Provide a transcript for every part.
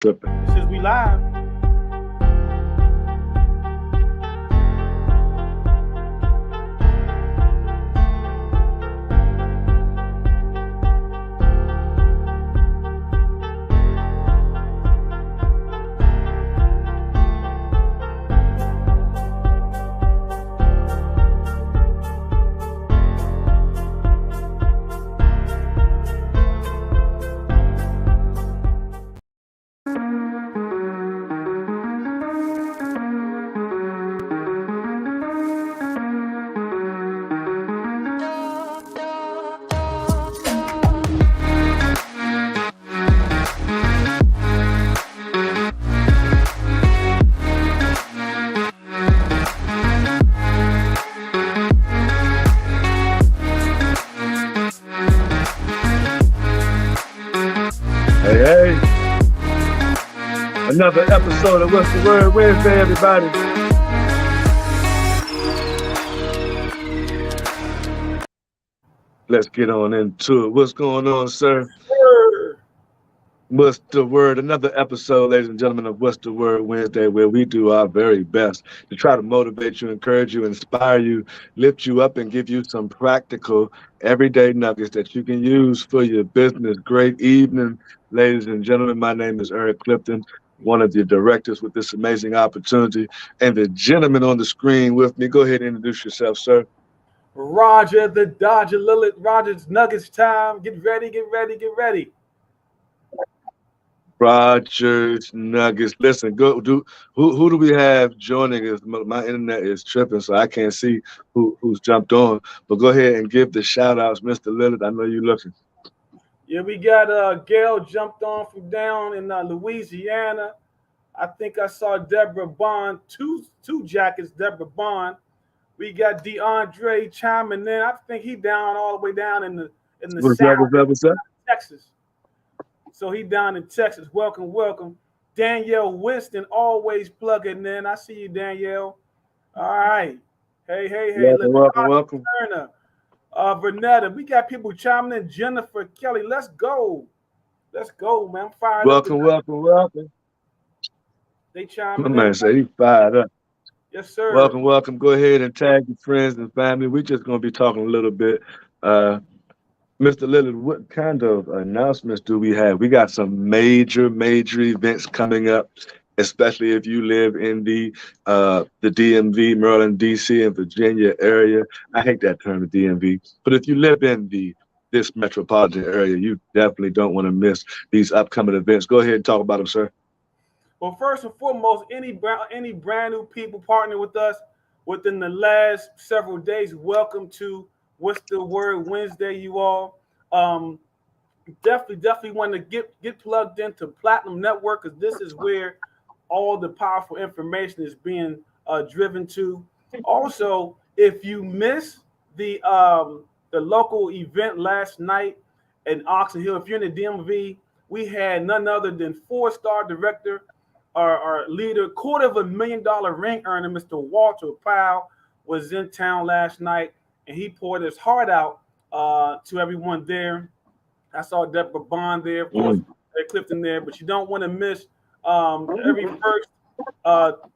Since we live. Hey, another episode of What's the Word Wednesday, everybody. Let's get on into it. What's going on, sir? What's the word? Another episode, ladies and gentlemen, of What's the Word Wednesday, where we do our very best to try to motivate you, encourage you, inspire you, lift you up, and give you some practical, everyday nuggets that you can use for your business. Great evening, ladies and gentlemen. My name is Eric Clifton, one of the directors with this amazing opportunity, and the gentleman on the screen with me. Go ahead and introduce yourself, sir. Roger the Dodger Lilith. Rogers Nuggets time. Get ready, get ready, get ready. Rogers Nuggets. Listen, go do who do we have joining us? My internet is tripping, so I can't see who's jumped on. But go ahead and give the shout outs, Mr. Lillard. I know you're looking. Yeah, we got Gail jumped on from down in Louisiana. I think I saw Deborah Bond, two jackets, Deborah Bond. We got DeAndre chiming in. I think he down all the way down in the What's south, up? What's up? What's up? Texas. So he down in Texas. Welcome, welcome. Danielle Winston always plugging in. I see you, Danielle. All right. Hey. Welcome, welcome, welcome. Turner, Vernetta. We got people chiming in. Jennifer Kelly. Let's go. Let's go, man. I'm fired Welcome, up. welcome. They My chiming in. man say he fired up. Yes, sir. Welcome. Go ahead and tag your friends and family. We're just gonna be talking a little bit. Mr. Lillard, what kind of announcements do we have? We got some major events coming up, especially if you live in the DMV, Maryland, DC, and Virginia area. I hate that term, the DMV, but if you live in this metropolitan area, you definitely don't want to miss these upcoming events. Go ahead and talk about them, sir. Well, first and foremost, any brand new people partner with us within the last several days, welcome to What's the Word Wednesday, you all. Definitely want to get plugged into Platinum Network, because this is where all the powerful information is being driven to. Also, if you miss the local event last night in Oxon Hill, if you're in the DMV, we had none other than 4-star director, our leader, $250,000 ring earner, Mr. Walter Powell, was in town last night, and he poured his heart out to everyone there. I saw Deborah Bond there, of course, Clifton there, but you don't want to miss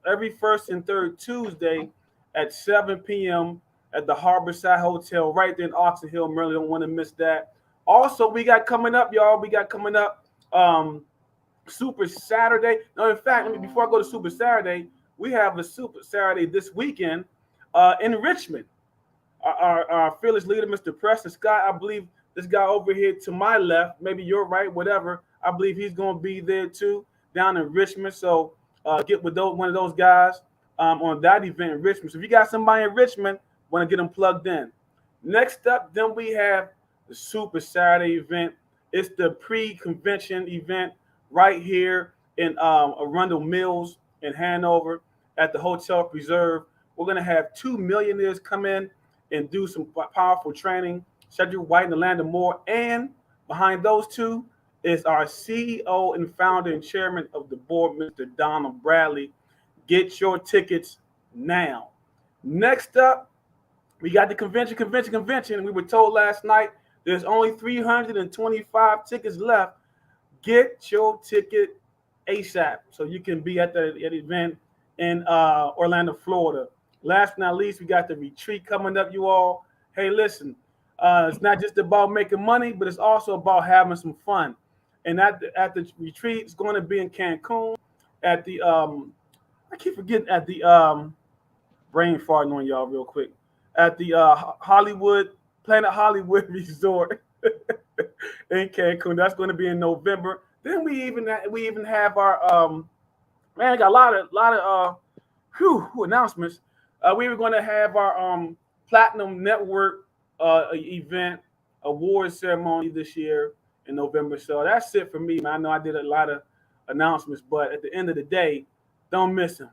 every first and third Tuesday at 7 p.m. at the Harborside Hotel right there in Oxon Hill, Maryland. Don't want to miss that. Also, we got coming up, y'all. Super Saturday. No, in fact, before I go to Super Saturday, we have a Super Saturday this weekend in Richmond. Our fearless leader, Mr. Preston Scott, I believe this guy over here to my left, maybe you're right, whatever, I believe he's going to be there too, down in Richmond. So get with one of those guys on that event in Richmond. So if you got somebody in Richmond, want to get them plugged in. Next up, then we have the Super Saturday event. It's the pre-convention event right here in Arundel Mills in Hanover at the Hotel Preserve. We're going to have 2 millionaires come in and do some powerful training. Cedric White and Orlando Moore. And behind those two is our CEO and founder and chairman of the board, Mr. Donald Bradley. Get your tickets now. Next up, we got the convention. We were told last night there's only 325 tickets left. Get your ticket ASAP so you can be at the event in Orlando, Florida. Last but not least, we got the retreat coming up, you all. Hey, listen, it's not just about making money, but it's also about having some fun. And at the retreat, it's going to be in Cancun at the I keep forgetting at the brain farting on y'all real quick at the Hollywood Planet Hollywood Resort in Cancun. That's going to be in November. Then we even have our man. I got a lot of announcements. We were going to have our Platinum Network event award ceremony this year in November. So that's it for me, man. I know I did a lot of announcements, but at the end of the day, don't miss them.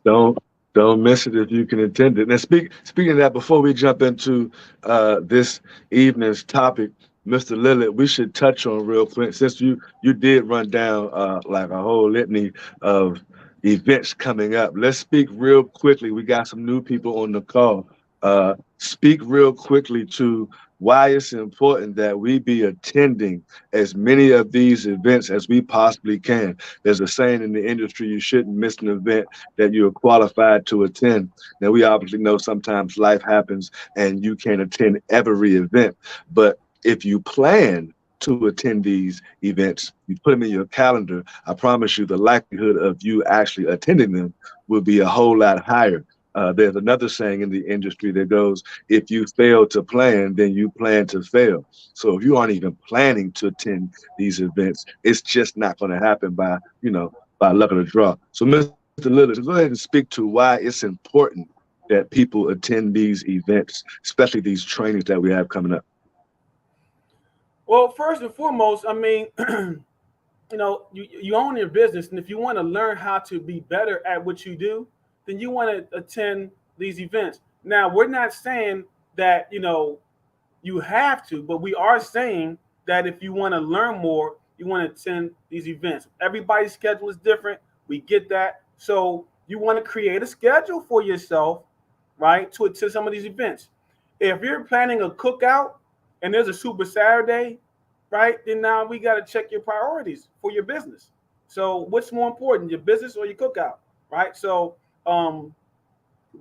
Don't miss it if you can attend it. Now, speaking of that, before we jump into this evening's topic, Mr. Lillard, we should touch on real quick, since you did run down like a whole litany of events coming up. Let's speak real quickly. We got some new people on the call. Speak real quickly to why it's important that we be attending as many of these events as we possibly can. There's a saying in the industry, you shouldn't miss an event that you're qualified to attend. Now, we obviously know sometimes life happens and you can't attend every event, but if you plan to attend these events, you put them in your calendar, I promise you the likelihood of you actually attending them will be a whole lot higher. There's another saying in the industry that goes, if you fail to plan, then you plan to fail. So if you aren't even planning to attend these events, it's just not going to happen by luck of the draw. So Mr. Lillard, go ahead and speak to why it's important that people attend these events, especially these trainings that we have coming up. Well, first and foremost, I mean, you own your business, and if you want to learn how to be better at what you do, then you want to attend these events. Now, we're not saying that, you have to, but we are saying that if you want to learn more, you want to attend these events. Everybody's schedule is different. We get that. So you want to create a schedule for yourself, right, to attend some of these events. If you're planning a cookout and there's a Super Saturday, right, then now we got to check your priorities for your business. So what's more important, your business or your cookout, right? So all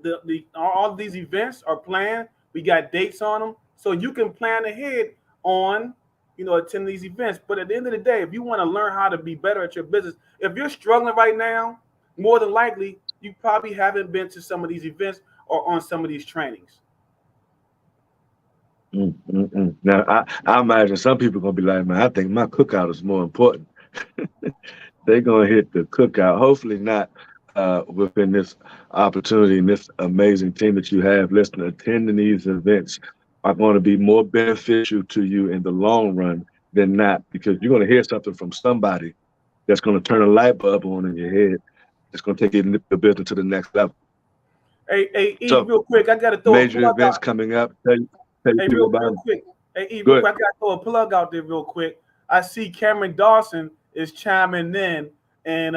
of these events are planned. We got dates on them, so you can plan ahead on, attend these events. But at the end of the day, if you want to learn how to be better at your business, if you're struggling right now, more than likely you probably haven't been to some of these events or on some of these trainings. Now, I imagine some people are gonna be like, man, I think my cookout is more important. They're gonna hit the cookout. Hopefully not within this opportunity and this amazing team that you have. Listen, attending these events are going to be more beneficial to you in the long run than not, because you're going to hear something from somebody that's going to turn a light bulb on in your head. It's going to take your business to the next level. Hey, Eve, so, real quick, I got to throw major events out. Coming up. Tell you real quick. Hey, Eve, real quick, I got to throw a plug out there real quick. I see Cameron Dawson is chiming in, and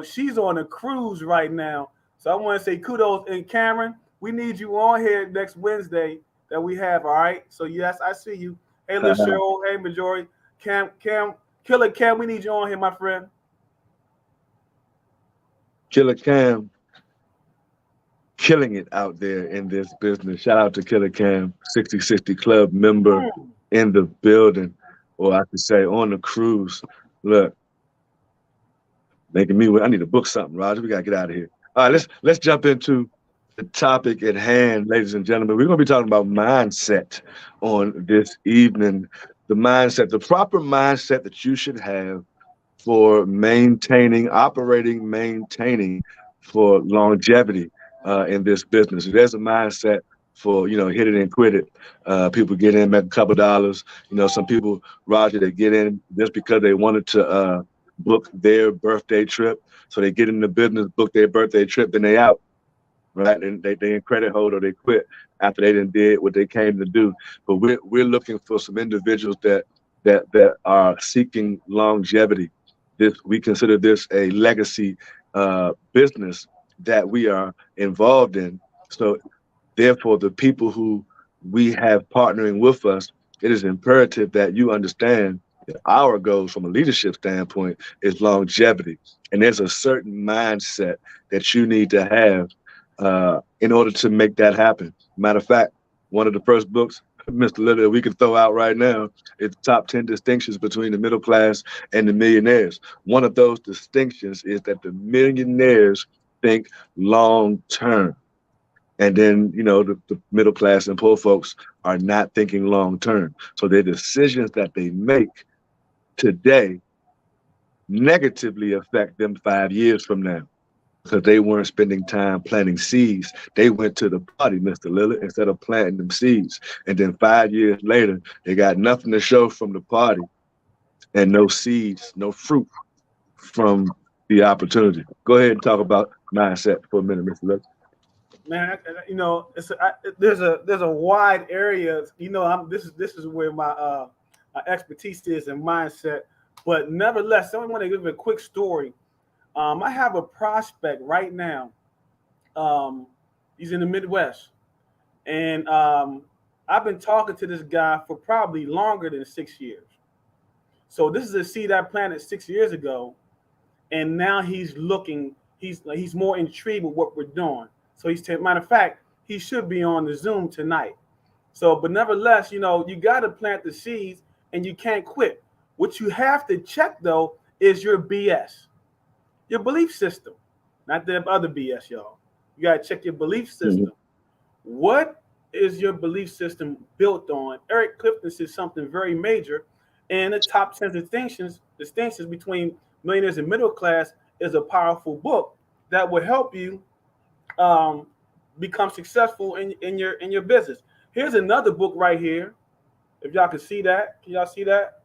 she's on a cruise right now. So I want to say kudos. And Cameron, we need you on here next Wednesday that we have. All right. So yes, I see you. Hey, Cheryl. Hey, Majority. Cam, Killer Cam, we need you on here, my friend. Killer Cam, killing it out there in this business. Shout out to Killer Cam, 6060 Club member in the building, or I could say on the cruise. Look, making me. I need to book something, Roger. We gotta get out of here. All right, let's jump into the topic at hand, ladies and gentlemen. We're gonna be talking about mindset on this evening. The mindset, the proper mindset that you should have for operating, maintaining for longevity in this business. There's a mindset for, hit it and quit it. People get in, make a couple dollars. Some people, Roger, they get in just because they wanted to book their birthday trip. So they get in the business, book their birthday trip, then they out, right? And they in credit hold or they quit after they did what they came to do. But we're looking for some individuals that are seeking longevity. We consider this a legacy business that we are involved in. So therefore, the people who we have partnering with us, it is imperative that you understand Our goals from a leadership standpoint is longevity. And there's a certain mindset that you need to have in order to make that happen. Matter of fact, one of the first books, Mr. Lillard, we can throw out right now is Top 10 Distinctions Between the Middle Class and the Millionaires. One of those distinctions is that the millionaires think long term. And then, the middle class and poor folks are not thinking long term. So their decisions that they make today negatively affect them 5 years from now because they weren't spending time planting seeds. They went to the party, Mr. Lillard, instead of planting them seeds. And then 5 years later, they got nothing to show from the party and no seeds, no fruit from the opportunity. Go ahead and talk about mindset for a minute, Mr. Lillard. Man, there's a wide area. This is where my expertise is and mindset. But nevertheless, I want to give a quick story. I have a prospect right now. He's in the Midwest, and I've been talking to this guy for probably longer than 6 years. So this is a seed I planted 6 years ago, and now he's looking. He's more intrigued with what we're doing. So matter of fact, he should be on the Zoom tonight. So, but nevertheless, you got to plant the seeds and you can't quit. What you have to check though is your BS, your belief system, not the other BS, y'all. You got to check your belief system. Mm-hmm. What is your belief system built on? Eric Clifton says something very major, and the Top 10 Distinctions between Millionaires and Middle Class is a powerful book that will help you become successful in your business. Here's another book right here. If y'all can see that, can y'all see that?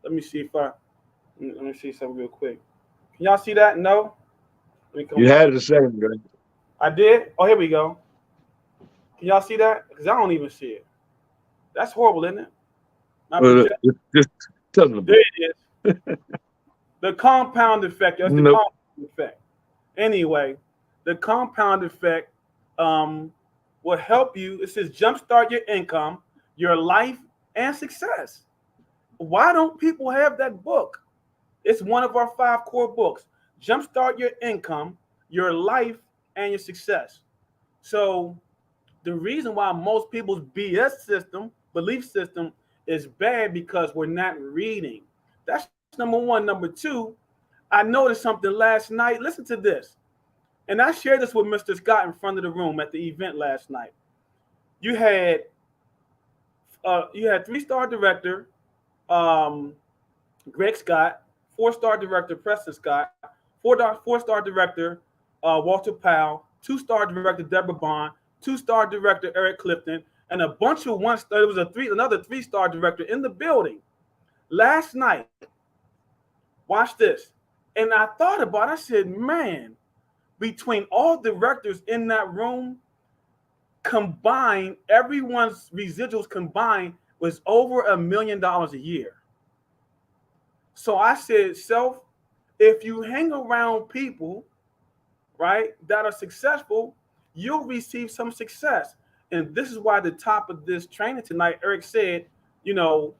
Let me see something real quick. Can y'all see that? No. You had it a second ago. I did. Oh, here we go. Can y'all see that? Because I don't even see it. That's horrible, isn't it? Just tell them. There it is. The compound effect. That's the compound effect. Anyway. The compound effect will help you. It says jumpstart your income, your life, and success. Why don't people have that book? It's one of our 5 core books. Jumpstart your income, your life, and your success. So the reason why most people's belief system is bad because we're not reading. That's number one. Number two, I noticed something last night. Listen to this. And I shared this with Mr. Scott in front of the room at the event last night. You had 3-star director Greg Scott, 4-star director Preston Scott, 4-star director Walter Powell, 2-star director Deborah Bond, 2-star director Eric Clifton, and a bunch of 1-star. There was another 3-star director in the building last night. Watch this. And I thought about it. I said, man, between all directors in that room combined, everyone's residuals combined was over $1 million a year. So I said, self, if you hang around people, right, that are successful, you'll receive some success. And this is why at the top of this training tonight, Eric said, you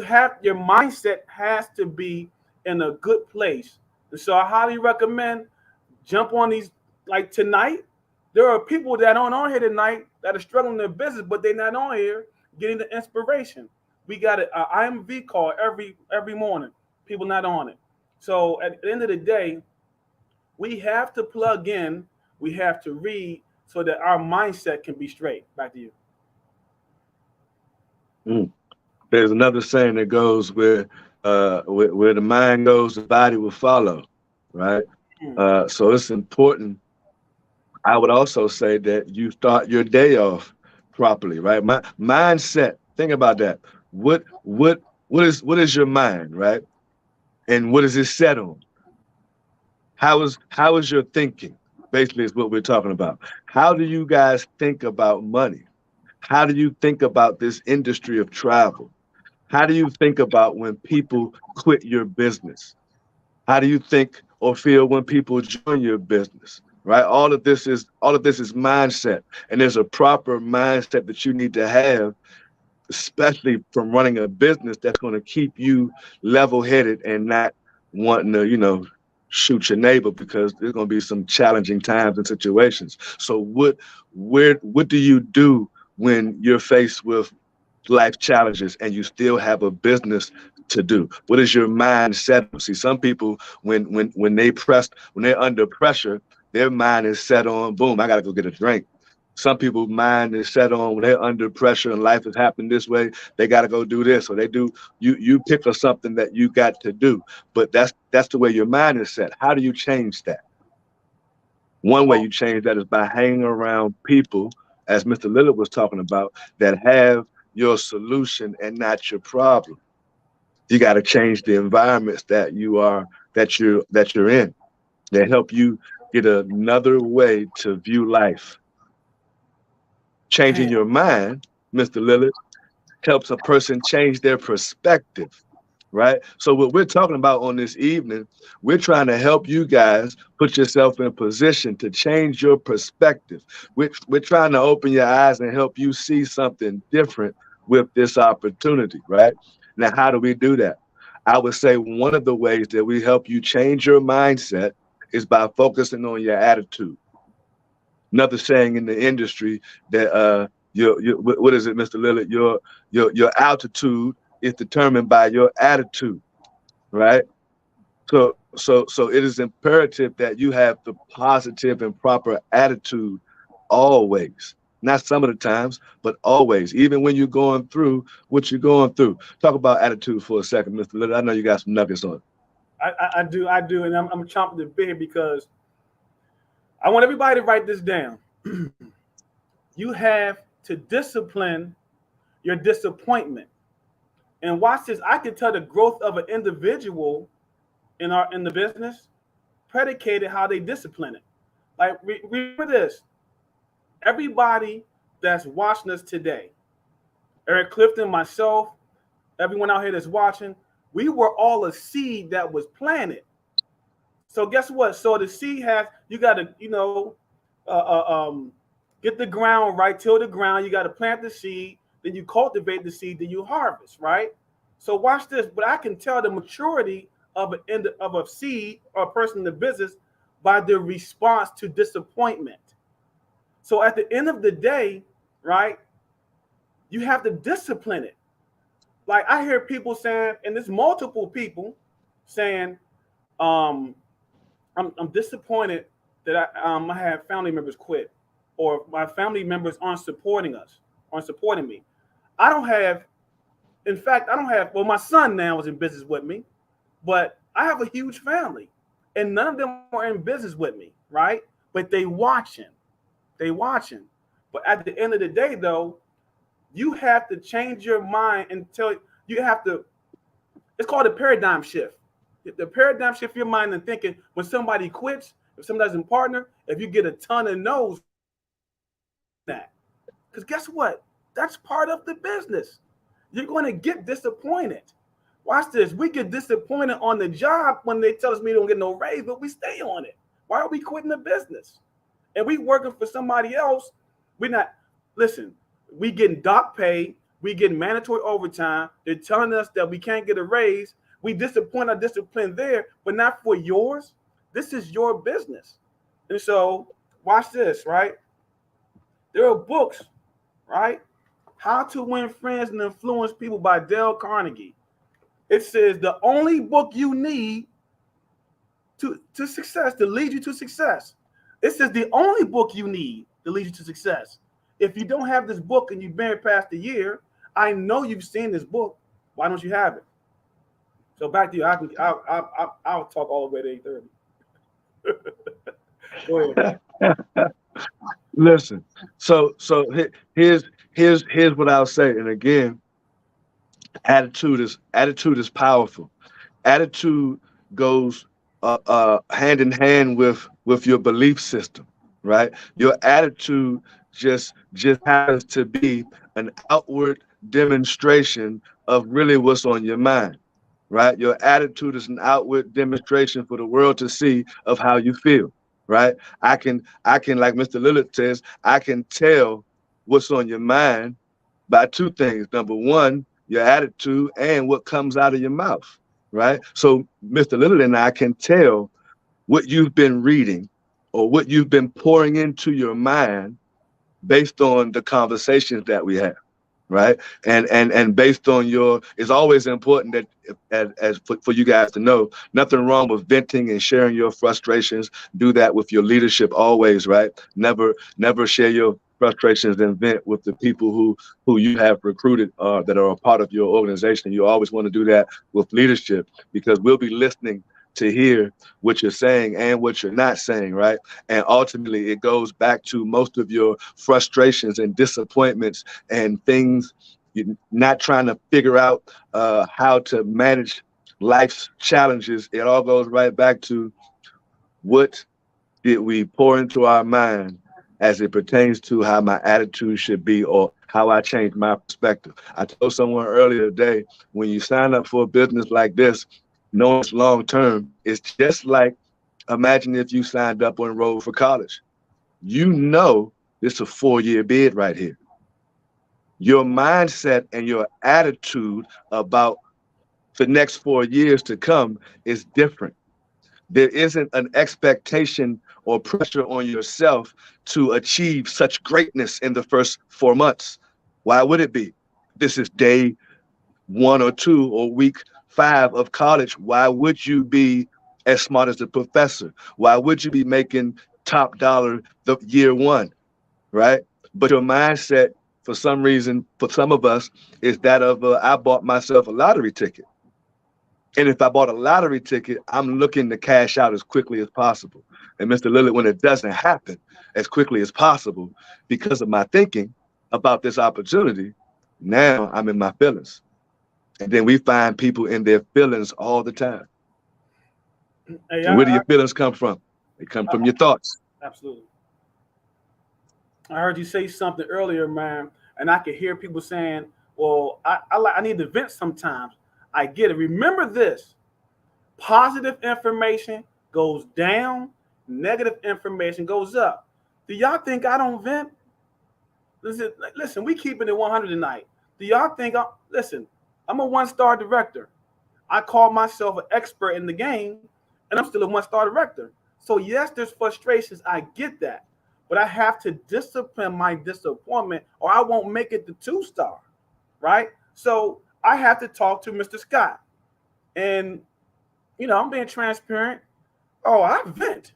have your mindset has to be in a good place. And so I highly recommend jump on these. Like tonight, there are people that aren't on here tonight that are struggling in their business, but they're not on here getting the inspiration. We got an IMV call every morning. People not on it. So at the end of the day, we have to plug in. We have to read so that our mindset can be straight. Back to you. There's another saying that goes where the mind goes, the body will follow, right? So it's important. I would also say that you start your day off properly, right? My mindset. Think about that. What is your mind, right? And what is it set on? How is your thinking? Basically, is what we're talking about. How do you guys think about money? How do you think about this industry of travel? How do you think about when people quit your business? How do you think or feel when people join your business? Right? All of this is mindset, and there's a proper mindset that you need to have especially from running a business that's going to keep you level-headed and not wanting to, shoot your neighbor, because there's going to be some challenging times and situations. So what do you do when you're faced with life challenges and you still have a business to do? What is your mindset? See, some people, when they're under pressure, their mind is set on, boom, I got to go get a drink. Some people's mind is set on, when they're under pressure and life is happening this way, they got to go do this, or they do. You pick up something that you got to do, but that's the way your mind is set. How do you change that? One way you change that is by hanging around people, as Mr. Lillard was talking about, that have your solution and not your problem. You got to change the environments that you're in. They help you get another way to view life. Changing your mind, Mr. Lillard, helps a person change their perspective, right? So what we're talking about on this evening, we're trying to help you guys put yourself in a position to change your perspective. We're trying to open your eyes and help you see something different with this opportunity, right? Now, how do we do that? I would say one of the ways that we help you change your mindset is by focusing on your attitude. Another saying in the industry that what is it, Mr. Lillard? Your altitude is determined by your attitude, right? So it is imperative that you have the positive and proper attitude always. Not some of the times, but always, even when you're going through what you're going through. Talk about attitude for a second, Mr. Lillard. I know you got some nuggets on it. I do, and I'm chomping the bit because I want everybody to write this down. You have to discipline your disappointment. And watch this. I can tell the growth of an individual in the business predicated how they discipline it. Like, remember this. Everybody that's watching us today, Eric Clifton, myself, everyone out here that's watching, we were all a seed that was planted. So guess what? So the seed you got to, get the ground right, till the ground. You got to plant the seed, then you cultivate the seed, then you harvest, right? So watch this. But I can tell the maturity of a seed or a person in the business by their response to disappointment. So at the end of the day, right, you have to discipline it. Like, I hear people saying, and there's multiple people saying, I'm disappointed that I have family members quit, or my family members aren't supporting me. Well, my son now is in business with me, but I have a huge family, and none of them are in business with me, right? But they watching. But at the end of the day, though, you have to change your mind it's called a paradigm shift. The paradigm shift your mind and thinking when somebody quits, if somebody doesn't partner, if you get a ton of no's, that. Because guess what? That's part of the business. You're going to get disappointed. Watch this. We get disappointed on the job when they tell us we don't get no raise, but we stay on it. Why are we quitting the business? And we working for somebody else. We getting dock pay. We getting mandatory overtime. They're telling us that we can't get a raise. We disappoint our discipline there, but not for yours. This is your business. And so watch this, right? There are books, right? How to Win Friends and Influence People by Dale Carnegie. It says the only book you need to success, to lead you to success. It says the only book you need to lead you to success. If you don't have this book and you've been past a year, I know you've seen this book. Why don't you have it? So back to you. I'll talk all the way to 8:30. Go ahead. Listen. So here's what I'll say. And again, attitude is powerful. Attitude goes hand in hand with your belief system, right? Your attitude just happens to be an outward demonstration of really what's on your mind, right? Your attitude is an outward demonstration for the world to see of how you feel, right? I can, like Mr. Lillard says, I can tell what's on your mind by two things. Number one, your attitude and what comes out of your mouth, right? So Mr. Little and I can tell what you've been reading or what you've been pouring into your mind based on the conversations that we have, right? And based on your, it's always important that as for you guys to know, nothing wrong with venting and sharing your frustrations. Do that with your leadership always, right? Never share your frustrations and vent with the people who you have recruited that are a part of your organization. You always want to do that with leadership, because we'll be listening to hear what you're saying and what you're not saying, right? And ultimately, it goes back to most of your frustrations and disappointments and things you're not trying to figure out how to manage life's challenges. It all goes right back to what did we pour into our mind as it pertains to how my attitude should be or how I change my perspective. I told someone earlier today, when you sign up for a business like this, knowing it's long term, it's just like, imagine if you signed up or enrolled for college. You know it's a 4-year bid right here. Your mindset and your attitude about the next 4 years to come is different. There isn't an expectation or pressure on yourself to achieve such greatness in the first 4 months. Why would it be? This is day 1 or 2 or week 5 of college. Why would you be as smart as a professor? Why would you be making top dollar the year 1, right? But your mindset, for some reason, for some of us, is that of I bought myself a lottery ticket. And if I bought a lottery ticket, I'm looking to cash out as quickly as possible. And Mr. Lillard, when it doesn't happen as quickly as possible because of my thinking about this opportunity, now I'm in my feelings. And then we find people in their feelings all the time. Hey, where do your feelings come from? They come from your thoughts. Absolutely. I heard you say something earlier, man, and I could hear people saying, well, I need to vent sometimes. I get it. Remember this: positive information goes down, negative information goes up. Do y'all think I don't vent? Listen, we keeping it 100 tonight. Do y'all think listen, I'm a 1-star director. I call myself an expert in the game, and I'm still a 1-star director. So yes, there's frustrations. I get that. But I have to discipline my disappointment or I won't make it to 2-star, right? So I have to talk to Mr. Scott. And, I'm being transparent. Oh, I vent.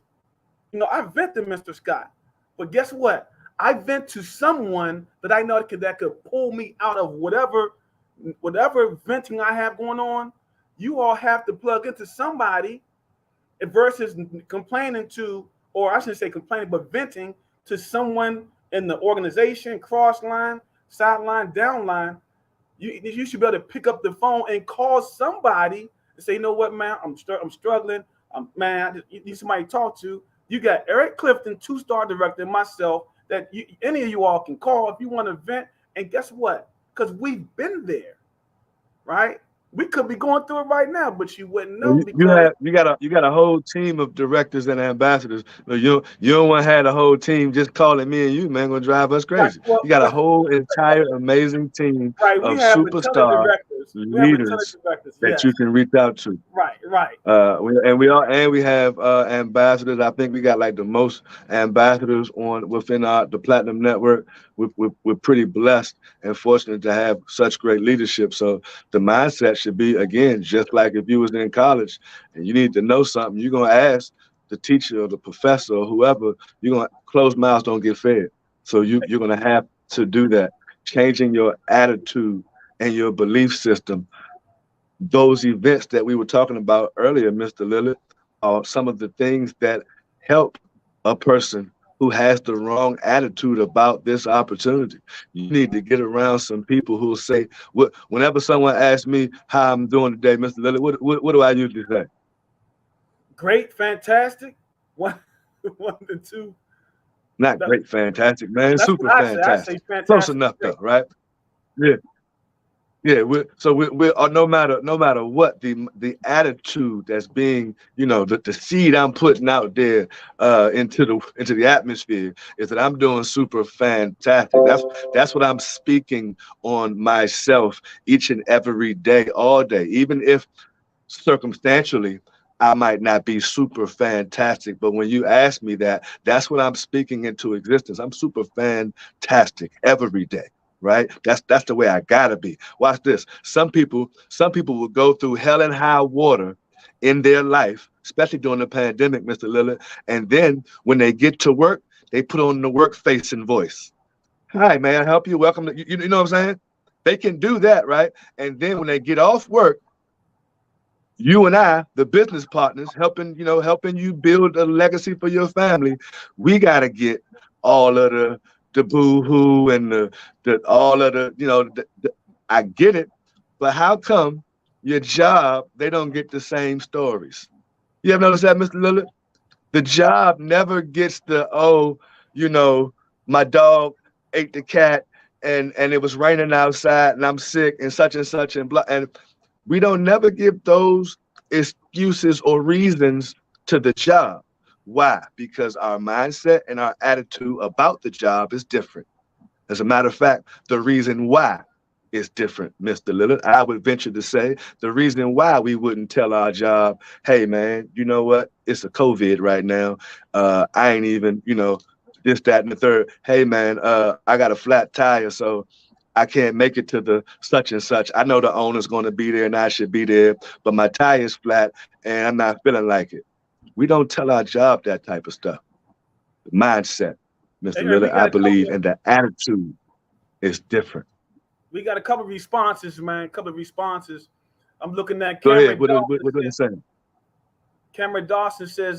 I vent to Mr. Scott. But guess what? I vent to someone that I know that could pull me out of whatever venting I have going on. You all have to plug into somebody versus complaining to, or I shouldn't say complaining, but venting to someone in the organization, cross line, sideline, downline. You should be able to pick up the phone and call somebody and say, you know what, man, I'm struggling. Man, you need somebody to talk to. You got Eric Clifton, 2-star director, and myself, that any of you all can call if you want to vent. And guess what? Because we've been there, right? We could be going through it right now, but you wouldn't know. You got a whole team of directors and ambassadors. You don't want to have a whole team just calling me and you, man, gonna drive us crazy. Right. Well, you got a whole entire amazing team of superstar leaders that you can reach out to. Right. We have ambassadors. I think we got like the most ambassadors within the Platinum Network. We're pretty blessed and fortunate to have such great leadership. So the mindset should be, again, just like if you was in college and you need to know something, you're gonna ask the teacher or the professor or whoever. You're gonna, closed mouths don't get fed. So you're gonna have to do that. Changing your attitude and your belief system. Those events that we were talking about earlier, Mr. Lillard, are some of the things that help a person who has the wrong attitude about this opportunity. You need to get around some people who say, whenever someone asks me how I'm doing today, Mr. Lillard, what do I usually say? Great, fantastic, 1 to 2. Not great, fantastic, man. Super fantastic. Close enough, though, right? Yeah. Yeah, we're no matter what the attitude that's being, the seed I'm putting out there into the atmosphere is that I'm doing super fantastic. That's what I'm speaking on myself each and every day, all day, even if circumstantially I might not be super fantastic, but when you ask me that, that's what I'm speaking into existence. I'm super fantastic every day, right? That's the way I gotta be. Watch this. Some people will go through hell and high water in their life, especially during the pandemic, Mr. Lillard. And then when they get to work, they put on the work facing voice. Hi, may I help you? Welcome to you know what I'm saying? They can do that, right? And then when they get off work, you and I, the business partners, helping you build a legacy for your family, we gotta get all of the boo-hoo and the all of I get it, but how come your job they don't get the same stories? You ever notice that, Mr. Lillard? The job never gets you know, my dog ate the cat and it was raining outside and I'm sick and such and blah. And we don't never give those excuses or reasons to the job. Why? Because our mindset and our attitude about the job is different. As a matter of fact, the reason why is different, Mr. Lillard. I would venture to say the reason why we wouldn't tell our job, hey man, you know what? It's a COVID right now. I ain't even, this, that, and the third. Hey man, I got a flat tire, so I can't make it to the such and such. I know the owner's going to be there and I should be there, but my tire is flat and I'm not feeling like it. We don't tell our job that type of stuff. The mindset, Mr. Lillard, I believe, and the attitude is different. We got a couple of responses, man. A couple of responses. I'm looking at Go Cameron. ahead. What are you saying? Cameron Dawson says,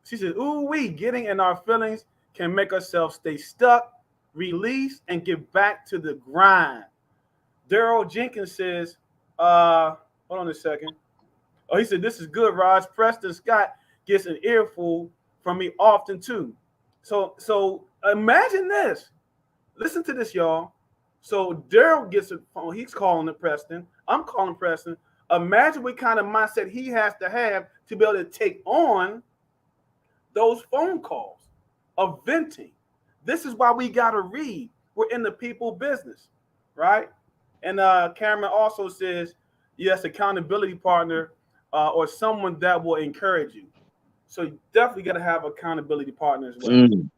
she says, ooh, we getting in our feelings can make ourselves stay stuck, release, and get back to the grind. Daryl Jenkins says, hold on a second. Oh, he said, this is good, Roz. Preston Scott gets an earful from me often too. So imagine this. Listen to this, y'all. So Daryl gets a phone. He's calling it Preston. I'm calling Preston. Imagine what kind of mindset he has to have to be able to take on those phone calls of venting. This is why we got to read. We're in the people business, right? And Cameron also says, yes, accountability partner or someone that will encourage you. So you definitely got to have accountability partner as well. Mm.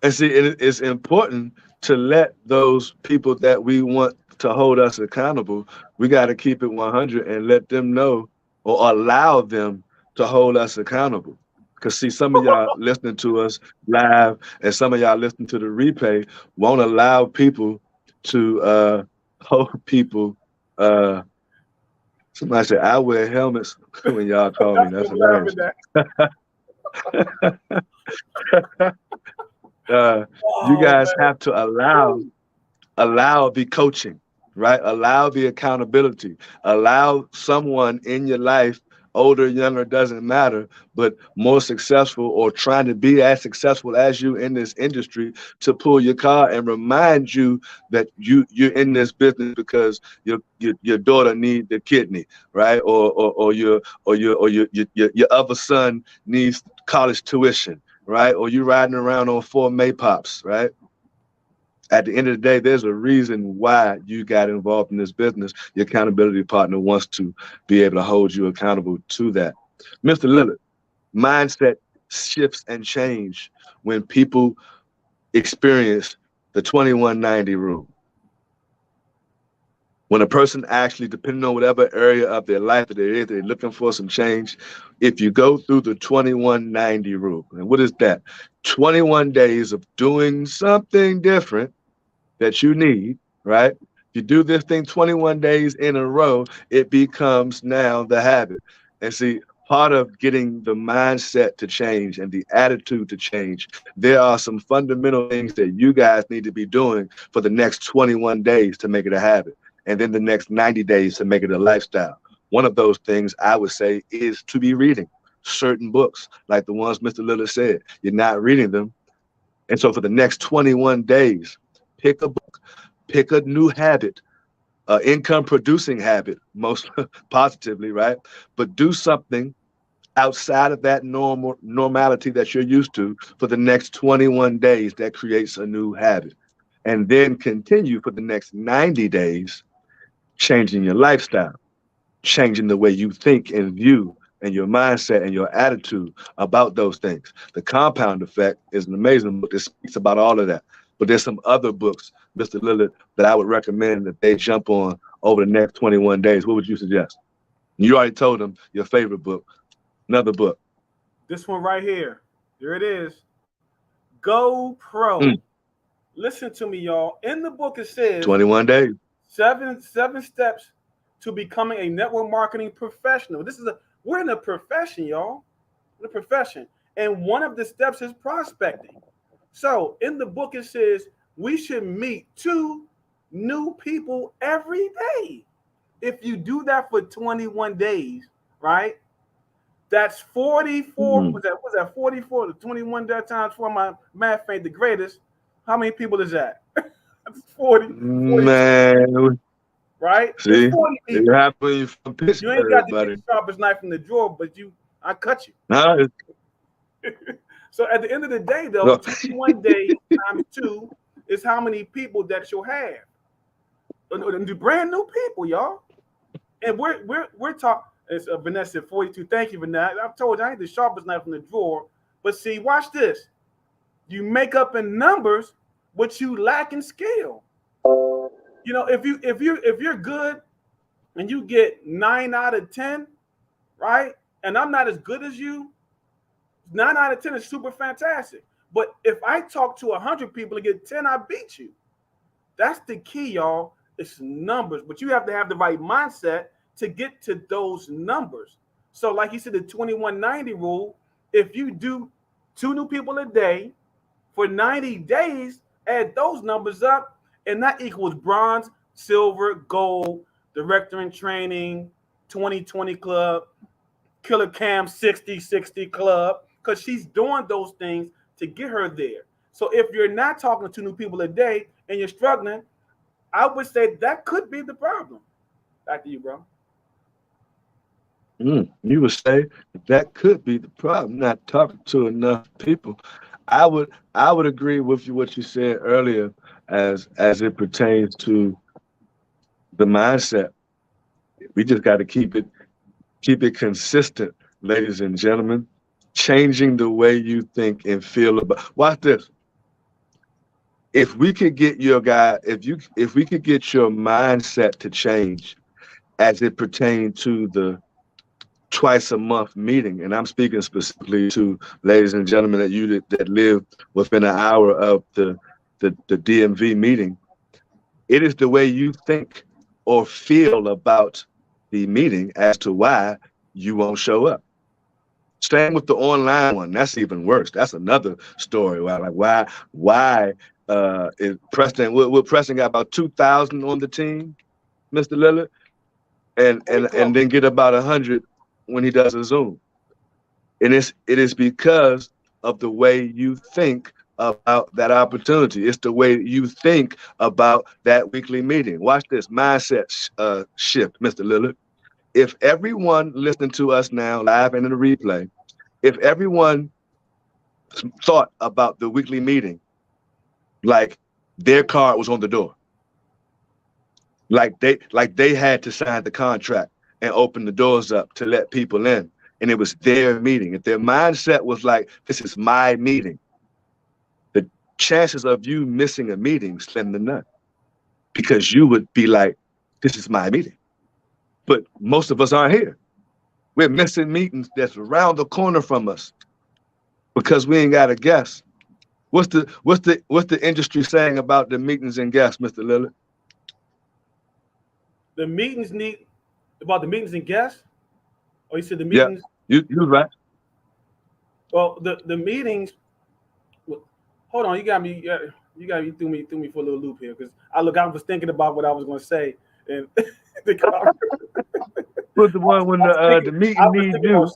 And see, it's important to let those people that we want to hold us accountable, we got to keep it 100 and let them know or allow them to hold us accountable. Because see, some of y'all listening to us live and some of y'all listening to the replay won't allow people to hold people. Somebody said, I wear helmets when y'all call me. That's hilarious. You guys have to allow the coaching, right? Allow the accountability. Allow someone in your life, older, younger, doesn't matter, but more successful or trying to be as successful as you in this industry to pull your car and remind you that you're in this business because your daughter needs the kidney, right? Or your other son needs college tuition, right? Or you riding around on 4 Maypops, right? At the end of the day, there's a reason why you got involved in this business. Your accountability partner wants to be able to hold you accountable to that. Mr. Lillard, mindset shifts and change when people experience the 2190 rule. When a person actually, depending on whatever area of their life that they're looking for some change, if you go through the 2190 rule, and what is that? 21 days of doing something different that you need, right? If you do this thing 21 days in a row, it becomes now the habit. And see, part of getting the mindset to change and the attitude to change, there are some fundamental things that you guys need to be doing for the next 21 days to make it a habit. And then the next 90 days to make it a lifestyle. One of those things I would say is to be reading certain books, like the ones Mr. Lillard said. You're not reading them. And so for the next 21 days, pick a book, Pick a new habit, income producing habit, most positively, right? But do something outside of that normality that you're used to for the next 21 days that creates a new habit. And then continue for the next 90 days, changing your lifestyle, changing the way you think and view and your mindset and your attitude about those things. The Compound Effect is an amazing book that speaks about all of that. But there's some other books, Mr. Lillard, that I would recommend that they jump on over the next 21 days. What would you suggest? You already told them your favorite book. Another book. This one right here. There it is. Go Pro. Listen to me, y'all. In the book, it says 21 days. Seven steps to becoming a network marketing professional. We're in a profession, y'all. In a profession. And one of the steps is prospecting. So in the book, it says we should meet 2 new people every day. If you do that for 21 days, right? That's 44. Was that 44 to 21 that times 4? My math ain't the greatest. How many people is that? That's 40. Man. Right? See, 40 people. You ain't got the sharpest knife in the drawer, but I cut you. Nah, So at the end of the day, though, 21 days times 2 is how many people that you'll have. Brand new people, y'all. And we're talking. It's Vanessa 42. Thank you, Vanessa. I've told you I ain't the sharpest knife in the drawer. But see, watch this. You make up in numbers what you lack in skill. You know, if you're good and you get 9 out of 10, right? And I'm not as good as you, 9 out of 10 is super fantastic. But if I talk to 100 people and get 10, I beat you. That's the key, y'all. It's numbers, but you have to have the right mindset to get to those numbers. So like you said, the 2190 rule, if you do 2 new people a day for 90 days, add those numbers up, and that equals bronze, silver, gold, director in training, 2020 club, Killer Cam 60-60 club, because she's doing those things to get her there. So if you're not talking to 2 new people a day and you're struggling, I would say that could be the problem. Back to you, bro. You would say that could be the problem, not talking to enough people. I would agree with you what you said earlier as it pertains to the mindset. We just got to keep it consistent, ladies and gentlemen. Changing the way you think and feel about. Watch this. If we could get your guy, if we could get your mindset to change as it pertains to the twice a month meeting, and I'm speaking specifically to ladies and gentlemen that live within an hour of the DMV meeting, it is the way you think or feel about the meeting as to why you won't show up. Same with the online one. That's even worse. That's another story. Why is Preston? Will Preston got about 2,000 on the team, Mr. Lillard, and then get about 100 when he does a Zoom. And it is because of the way you think about that opportunity. It's the way you think about that weekly meeting. Watch this mindset shift, Mr. Lillard. If everyone listening to us now live and in the replay, if everyone thought about the weekly meeting like their card was on the door, like they had to sign the contract and open the doors up to let people in, and it was their meeting. If their mindset was like, this is my meeting, the chances of you missing a meeting slim to none, because you would be like, this is my meeting. But most of us aren't here. We're missing meetings that's around the corner from us because we ain't got a guest. What's the industry saying about the meetings and guests, Mr. Lillard? The meetings and guests? Oh, you said the meetings? Yeah, you're right. Well, the meetings. Hold on, you got me threw me for a little loop here, because I was thinking about what I was going to say, and What's the one when the meeting needs you?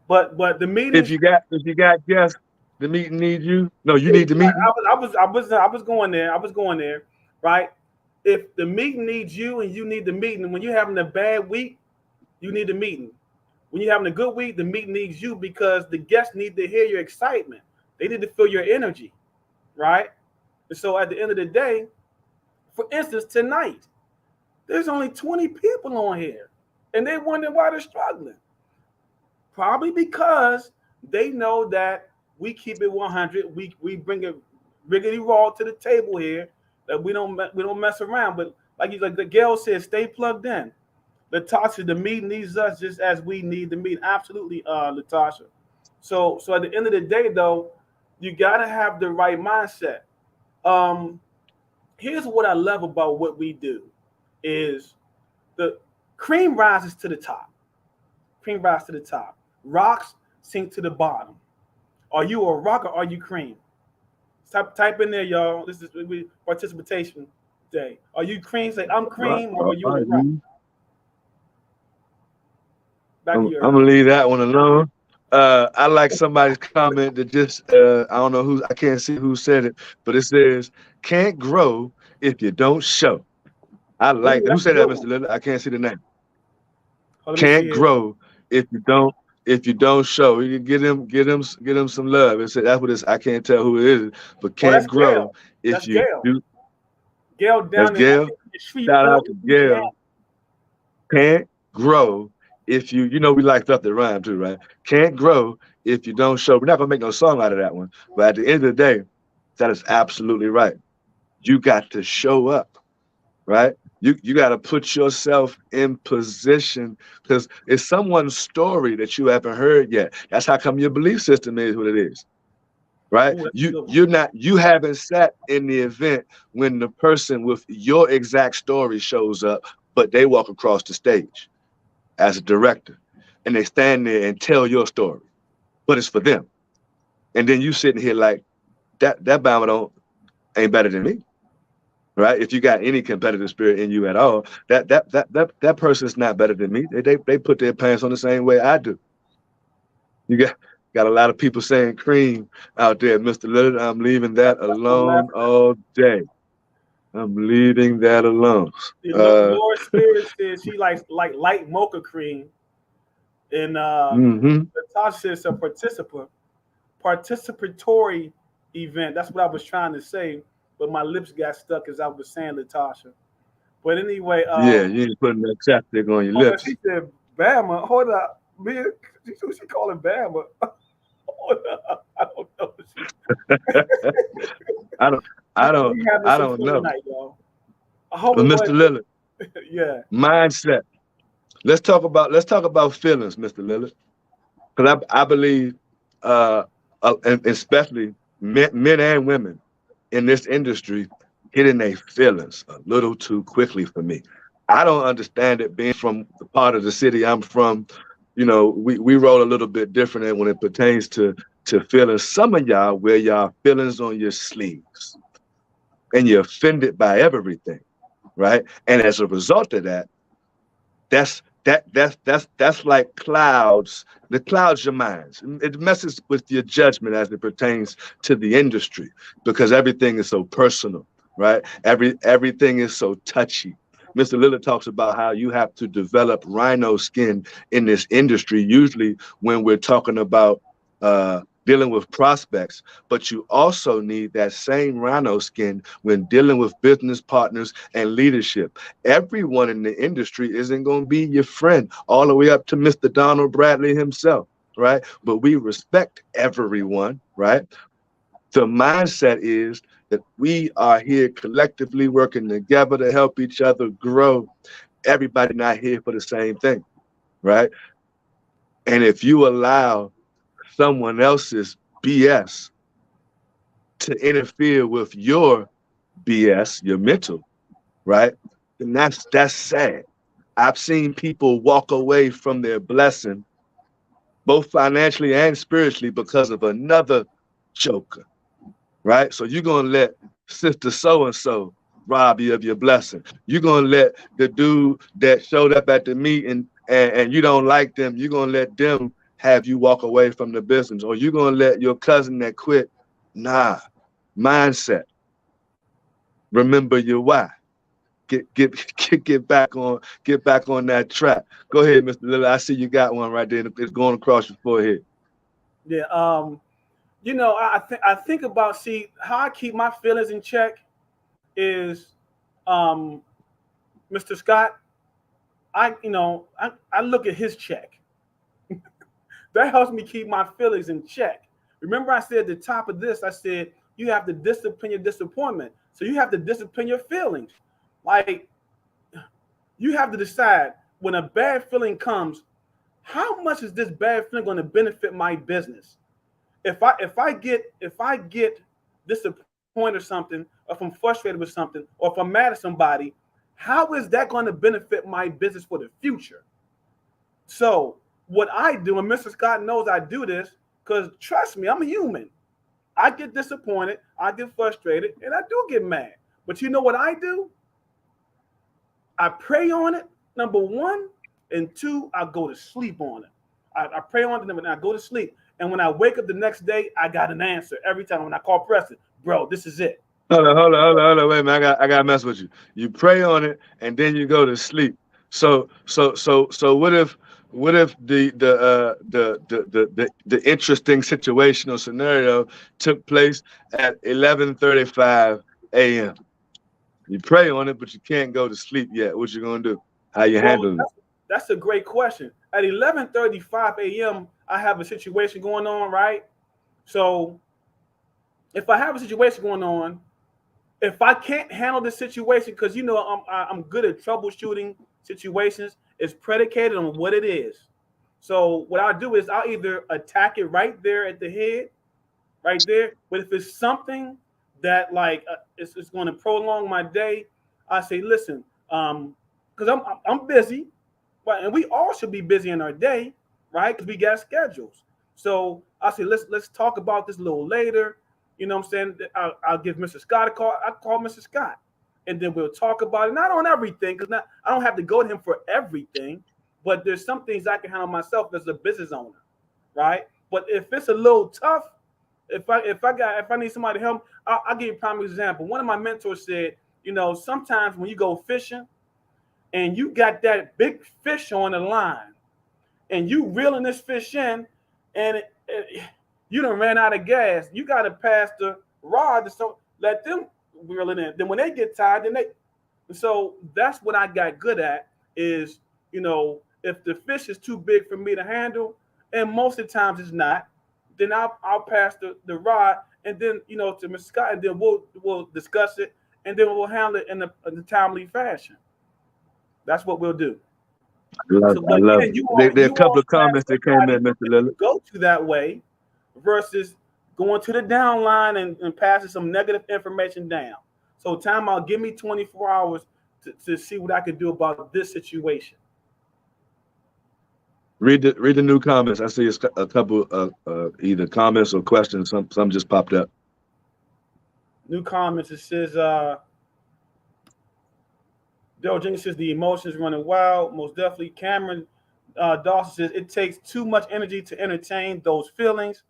But the meetings. If you got guests, the meeting need you? No, you need the meeting. I was going there, right? If the meeting needs you and you need the meeting, when you're having a bad week, you need the meeting. When you're having a good week, the meeting needs you because the guests need to hear your excitement. They need to feel your energy, right? And so at the end of the day, for instance, tonight, there's only 20 people on here, and they wonder why they're struggling. Probably because they know that we keep it 100. We bring it riggedy raw to the table here. That we don't mess around. But like the Gail said, stay plugged in. Latasha, the meeting needs us just as we need the meeting. Absolutely, Latasha. So at the end of the day, though, you gotta have the right mindset. Here's what I love about what we do is the cream rises to the top. Cream rises to the top. Rocks sink to the bottom. Are you a rock or are you cream? Type in there, y'all. This is participation day. Are you cream? Say, I'm cream, or are you a rock? I'm gonna leave that one alone. I like somebody's comment that just I don't know who, I can't see who said it, but it says, can't grow if you don't show. I like who said that, Mr. Lillard? I can't see the name. Can't grow if you don't show. You get him some love. It said that's what it's. I can't tell who it is, but can't grow if you do. Gail down there. Shout out to Gail. Can't grow if you know we like stuff that rhyme too, right? Can't grow if you don't show. We're not gonna make no song out of that one, but at the end of the day, that is absolutely right. You got to show up, right? You got to put yourself in position because it's someone's story that you haven't heard yet. That's how come your belief system is what it is, right? You haven't sat in the event when the person with your exact story shows up, but they walk across the stage as a director and they stand there and tell your story, but it's for them. And then you sitting here like that Bama ain't better than me. Right? If you got any competitive spirit in you at all, that person's not better than me. They put their pants on the same way I do. You got a lot of people saying cream out there, Mr. Lillard. I'm leaving that alone all day. I'm leaving that alone. Laura Spirit says she likes like light mocha cream. And Natasha says a participatory event. That's what I was trying to say. But my lips got stuck as I was saying, Latasha. But anyway, yeah, you ain't putting that chapstick on your lips. She said, "Bama, hold up, man." She calling Bama. Hold up, I don't know. I don't know. Tonight, y'all. But Mr. Lillard, yeah, mindset. Let's talk about feelings, Mr. Lillard, because I believe, and especially men and women in this industry getting their feelings a little too quickly for me. I don't understand it being from the part of the city I'm from. You know, we roll a little bit different when it pertains to feelings. Some of y'all wear y'all feelings on your sleeves and you're offended by everything, right? And as a result of that, that's like clouds. The clouds your minds. It messes with your judgment as it pertains to the industry because everything is so personal, right? Everything is so touchy. Mr. Lillard talks about how you have to develop rhino skin in this industry, usually when we're talking about dealing with prospects, but you also need that same rhino skin when dealing with business partners and leadership. Everyone in the industry isn't going to be your friend, all the way up to Mr. Donald Bradley himself, right? But we respect everyone, right? The mindset is that we are here collectively working together to help each other grow. Everybody not here for the same thing, right? And if you allow someone else's BS to interfere with your BS, your mental, right? Then that's sad. I've seen people walk away from their blessing, both financially and spiritually, because of another joker, right? So you're gonna let sister so-and-so rob you of your blessing. You're gonna let the dude that showed up at the meeting and you don't like them, you're gonna let them have you walk away from the business, or you gonna let your cousin that quit? Nah, mindset. Remember your why. Get back on that track. Go ahead, Mr. Lillard. I see you got one right there. It's going across your forehead. Yeah. You know, I think about, see, how I keep my feelings in check is, Mr. Scott. I look at his check. That helps me keep my feelings in check. Remember, I said at the top of this, I said you have to discipline your disappointment. So you have to discipline your feelings. Like, you have to decide, when a bad feeling comes, how much is this bad feeling going to benefit my business? If I get disappointed or something, or if I'm frustrated with something, or if I'm mad at somebody, how is that going to benefit my business for the future? So what I do, and Mr. Scott knows I do this, because trust me, I'm a human. I get disappointed, I get frustrated, and I do get mad. But you know what I do? I pray on it, number one, and two, I go to sleep on it. I pray on it, and I go to sleep. And when I wake up the next day, I got an answer every time. When I call Preston, bro, this is it. Hold on. Wait a minute. I gotta mess with you. You pray on it and then you go to sleep. So what if the interesting situational scenario took place at 11:35 a.m. You pray on it, but you can't go to sleep yet. What you gonna do? How you handle it? That's a great question. At 11:35 a.m., I have a situation going on, right? So if I have a situation going on, if I can't handle the situation, because you know I'm good at troubleshooting situations, it's predicated on what it is. So what I'll do is I'll either attack it right there at the head, right there. But if it's something that like it's going to prolong my day, I say, listen, because I'm busy, but and we all should be busy in our day, right? Because we got schedules. So I say, let's talk about this a little later. You know what I'm saying? I'll give Mr. Scott a call. I call Mr. Scott, and then we'll talk about it. Not on everything, because I don't have to go to him for everything. But there's some things I can handle myself as a business owner, right? But if it's a little tough, if I need somebody to help, I'll give you a prime example. One of my mentors said, you know, sometimes when you go fishing and you got that big fish on the line, and you reeling this fish in, and you done ran out of gas, you got to pass the rod, so let them reel it in. Then when they get tired, so that's what I got good at is, you know, if the fish is too big for me to handle, and most of the times it's not, then I'll pass the rod, and then, you know, to Mr. Scott, and then we'll discuss it, and then we'll handle it in a timely fashion. That's what we'll do. I love it. There are a couple of comments that came in, Mr. Lillard. Go to that way versus going to the downline and passing some negative information down. So time out, give me 24 hours to see what I can do about this situation. Read the new comments. I see a couple either comments or questions. Some just popped up. New comments. It says Daryl Jenkins says the emotions running wild. Most definitely. Cameron Dawson says it takes too much energy to entertain those feelings.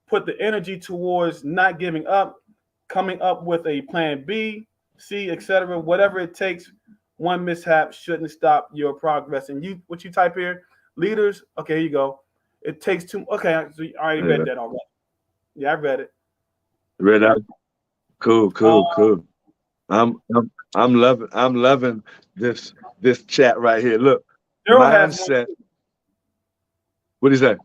Put the energy towards not giving up, coming up with a plan B, C, etc. Whatever it takes. One mishap shouldn't stop your progress. And what you type here, leaders. Okay, here you go. It takes too. Okay, so I already read that already. Yeah, I read it. Read out. Cool. I'm loving this chat right here. Look, mindset. What is that?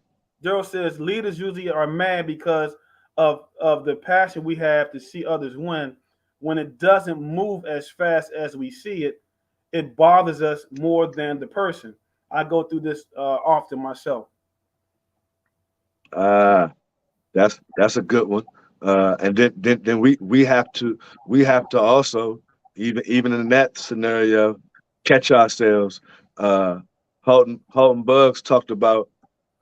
Daryl says leaders usually are mad because of the passion we have to see others win. When it doesn't move as fast as we see it, it bothers us more than the person. I go through this often myself. That's a good one. And then we have to also even in that scenario catch ourselves. Halton Bugs talked about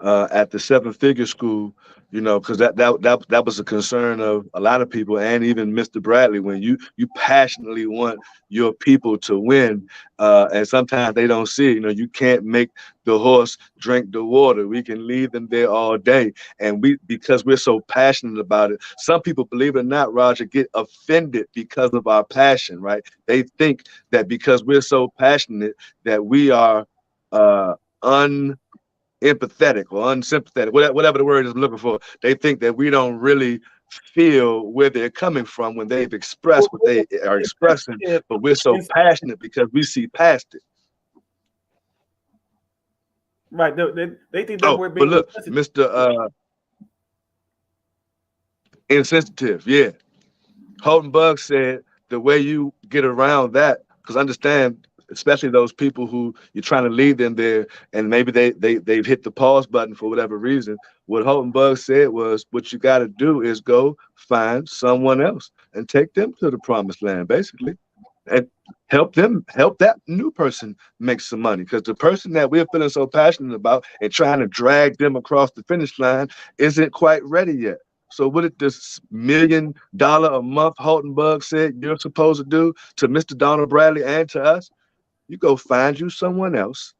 at the seven-figure school, because that was a concern of a lot of people, and even Mr. Bradley. When you passionately want your people to win, and sometimes they don't see it. You can't make the horse drink the water. We can leave them there all day, and because we're so passionate about it. Some people, believe it or not, Roger, get offended because of our passion. Right? They think that because we're so passionate that we are empathetic or unsympathetic, whatever the word is I'm looking for. They think that we don't really feel where they're coming from when they've expressed what they are expressing, but we're so passionate because we see past it. Right. They think that we're being. But look, Mr. Insensitive, yeah. Holton Bugg said the way you get around that, because understand, especially those people who you're trying to lead them there, and maybe they've hit the pause button for whatever reason. What Holton Bugg said was, what you got to do is go find someone else and take them to the promised land, basically, and help that new person make some money. Because the person that we're feeling so passionate about and trying to drag them across the finish line isn't quite ready yet. So what did this $1 million a month Holton Bugg said you're supposed to do to Mr. Donald Bradley and to us? You go find you someone else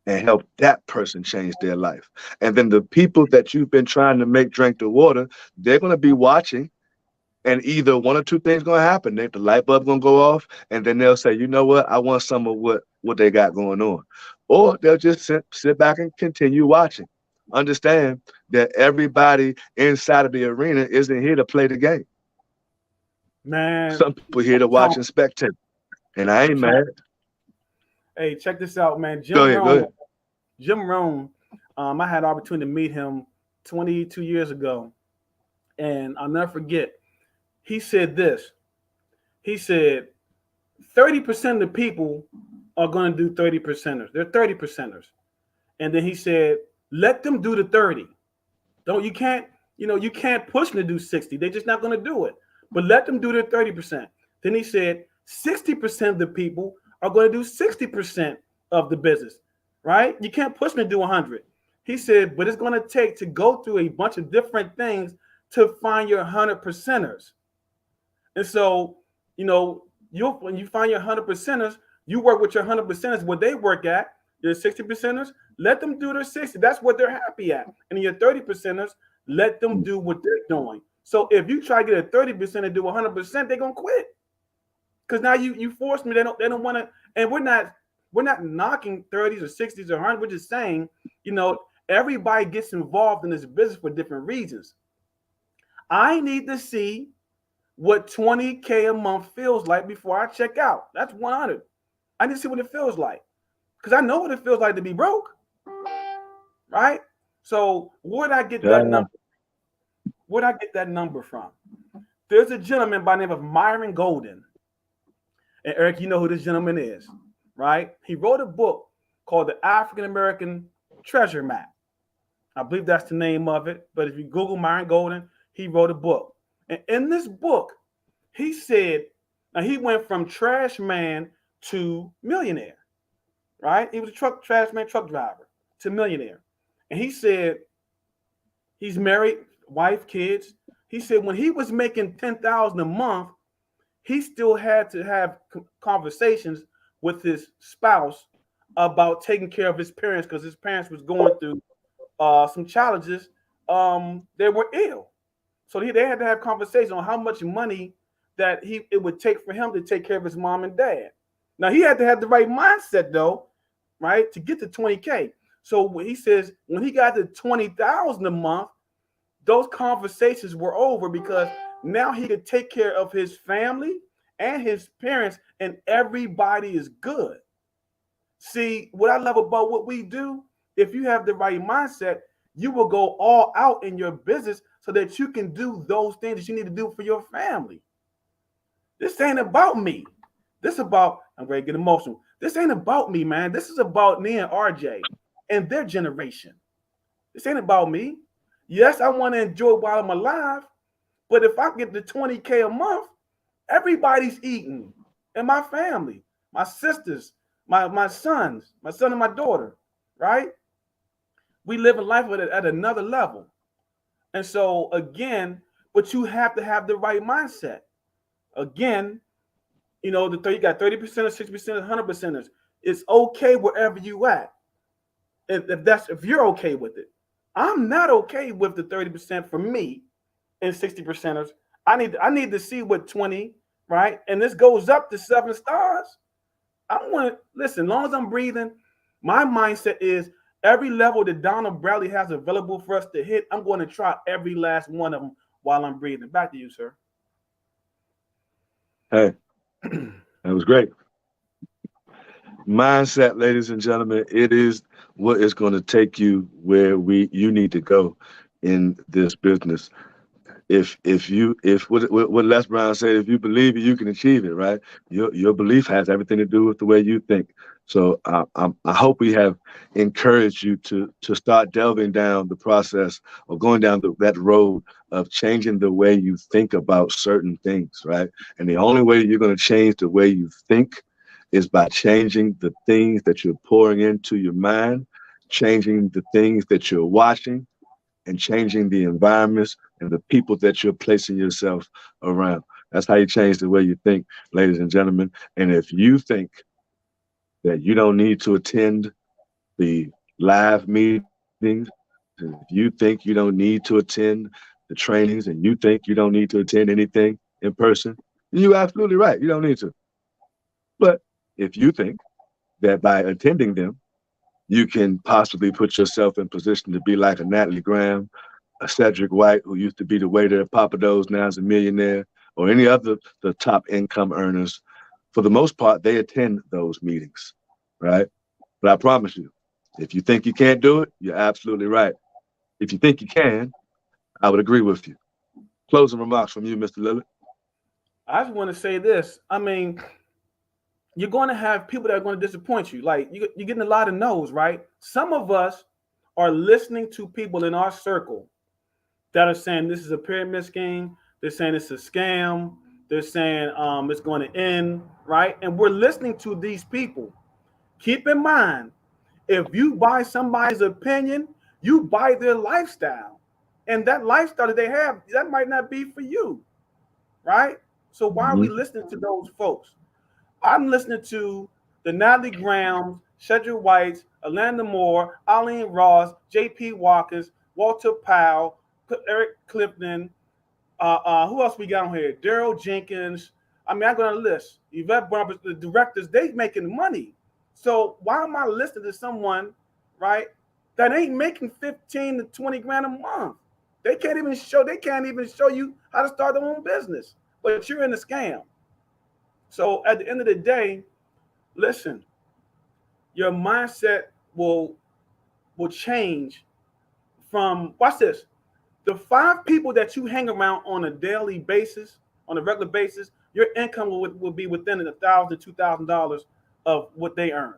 and help that person change their life. And then the people that you've been trying to make drink the water, they're going to be watching, and either one or two things going to happen. The light bulb going to go off, and then they'll say, you know what, I want some of what they got going on. Or they'll just sit back and continue watching. Understand that everybody inside of the arena isn't here to play the game. Man, some people here to watch and spectate, and I ain't mad. Hey, check this out, man. Go ahead. Jim Rohn, I had the opportunity to meet him 22 years ago, and I'll never forget. He said this. He said, 30% of the people are going to do 30 percenters. They're 30 percenters. And then he said, let them do the 30. You can't push them to do 60. They're just not going to do it. But let them do their 30%. Then he said, 60% of the people are going to do 60% of the business, right? You can't push them to do 100. He said, but it's going to take to go through a bunch of different things to find your 100 percenters. And so, when you find your 100 percenters, you work with your 100 percenters where they work at. Your 60 percenters, let them do their 60. That's what they're happy at. And your 30 percenters, let them do what they're doing. So if you try to get a 30% to do 100%, they're gonna quit. Because now you force me. They don't want to. And we're not knocking 30s or 60s or 100. We're just saying, everybody gets involved in this business for different reasons. I need to see what 20K a month feels like before I check out. That's 100. I need to see what it feels like. Because I know what it feels like to be broke. Right? So where'd I get that number? Where'd I get that number from? There's a gentleman by the name of Myron Golden. And Eric, you know who this gentleman is, right? He wrote a book called The African American Treasure Map. I believe that's the name of it. But if you Google Myron Golden, he wrote a book. And in this book, he said, now he went from trash man to millionaire, right? He was a trash man, truck driver to millionaire. And he said he's married, wife, kids. He said when he was making $10,000 a month, he still had to have conversations with his spouse about taking care of his parents because his parents was going through some challenges. They were ill. So they had to have conversations on how much money that it would take for him to take care of his mom and dad. Now, he had to have the right mindset, though, right, to get to 20K. So he says when he got to 20,000 a month, those conversations were over because now he could take care of his family and his parents, and everybody is good. See, what I love about what we do, if you have the right mindset, you will go all out in your business so that you can do those things that you need to do for your family. This ain't about me. This is about, I'm ready to get emotional. This ain't about me, man. This is about me and RJ and their generation. This ain't about me. Yes, I want to enjoy while I'm alive, but if I get to 20K a month, everybody's eating in my family, my sisters, my sons, my son and my daughter, right? We live in life at another level. And so again, but you have to have the right mindset. Again, you got 30%, 60%, 100%ers. It's okay wherever you at. If you're okay with it. I'm not okay with the 30% for me and 60%ers. I need to see what 20, right? And this goes up to 7 stars. I want to listen, as long as I'm breathing, my mindset is every level that Donald Bradley has available for us to hit, I'm going to try every last one of them while I'm breathing. Back to you, sir. Hey, that was great. Mindset, ladies and gentlemen, it is what is going to take you where you need to go in this business. If what Les Brown said, if you believe it, you can achieve it, right? Your belief has everything to do with the way you think. So I hope we have encouraged you to start delving down the process of going down that road of changing the way you think about certain things, right? And the only way you're going to change the way you think is by changing the things that you're pouring into your mind, changing the things that you're watching, and changing the environments and the people that you're placing yourself around. That's how you change the way you think, ladies and gentlemen. And if you think that you don't need to attend the live meetings, if you think you don't need to attend the trainings, and you think you don't need to attend anything in person, you're absolutely right. You don't need to. But if you think that by attending them, you can possibly put yourself in position to be like a Natalie Graham, a Cedric White, who used to be the waiter at Papa Do's, now is a millionaire, or any other the top income earners, for the most part, they attend those meetings, right? But I promise you, if you think you can't do it, you're absolutely right. If you think you can, I would agree with you. Closing remarks from you, Mr. Lillard. I just want to say this. I mean, you're going to have people that are going to disappoint you. Like you're getting a lot of no's, right? Some of us are listening to people in our circle that are saying this is a pyramid scheme. They're saying it's a scam. They're saying it's going to end, right? And we're listening to these people. Keep in mind, if you buy somebody's opinion, you buy their lifestyle. And that lifestyle that they have, that might not be for you, right? So why are we Mm-hmm. listening to those folks? I'm listening to the Natalie Grahams, Cedric Whites, Alanda Moore, Eileen Ross, J.P. Watkins, Walter Powell, Eric Clifton. Who else we got on here? Daryl Jenkins. I mean, I'm going to list Yvette Barber, the directors. They making money. So why am I listening to someone, right, that ain't making 15 to 20 grand a month? They can't even show. They can't even show you how to start their own business. But you're in a scam. So at the end of the day, listen, your mindset will change from watch this. The 5 people that you hang around on a daily basis, on a regular basis, your income will be within $1,000, $2,000 of what they earn.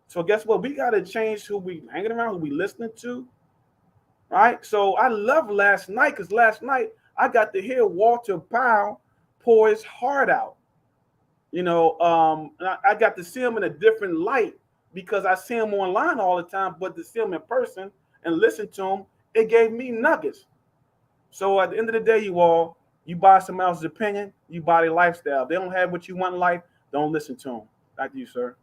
So guess what? We got to change who we hanging around, who we listening to, right? So I love last night because last night I got to hear Walter Powell pour his heart out. And I got to see him in a different light because I see him online all the time, but to see him in person and listen to him, it gave me nuggets. So at the end of the day, you buy someone else's opinion, you buy their lifestyle. If they don't have what you want in life, don't listen to them. Back to you, sir.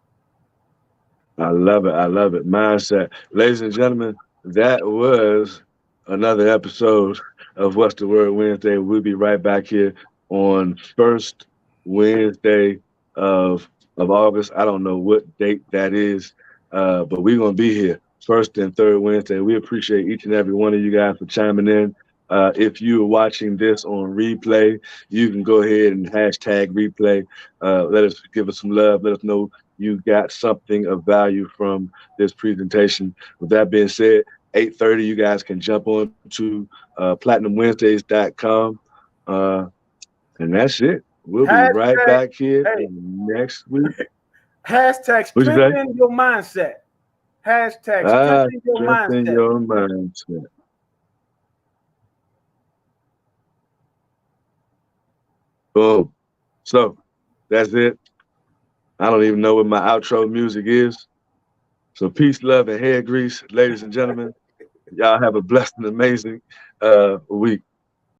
I love it. I love it. Mindset. Ladies and gentlemen, that was another episode of What's the Word Wednesday. We'll be right back here on first Wednesday of August. I don't know what date that is, but we're gonna be here first and third Wednesday. We appreciate each and every one of you guys for chiming in. If you are watching this on replay, you can go ahead and hashtag replay. Let us give us some love. Let us know you got something of value from this presentation. With that being said, 8:30, you guys can jump on to platinumwednesdays.com. And that's it. We'll be right Hashtag, back here hey, next week. hashtag What'd you say? strengthen your mindset. Hashtag strengthen your Strengthen mindset. your mindset. Boom. So that's it. I don't even know what my outro music is. So peace, love, and hair grease, ladies and gentlemen. Y'all have a blessed and amazing week.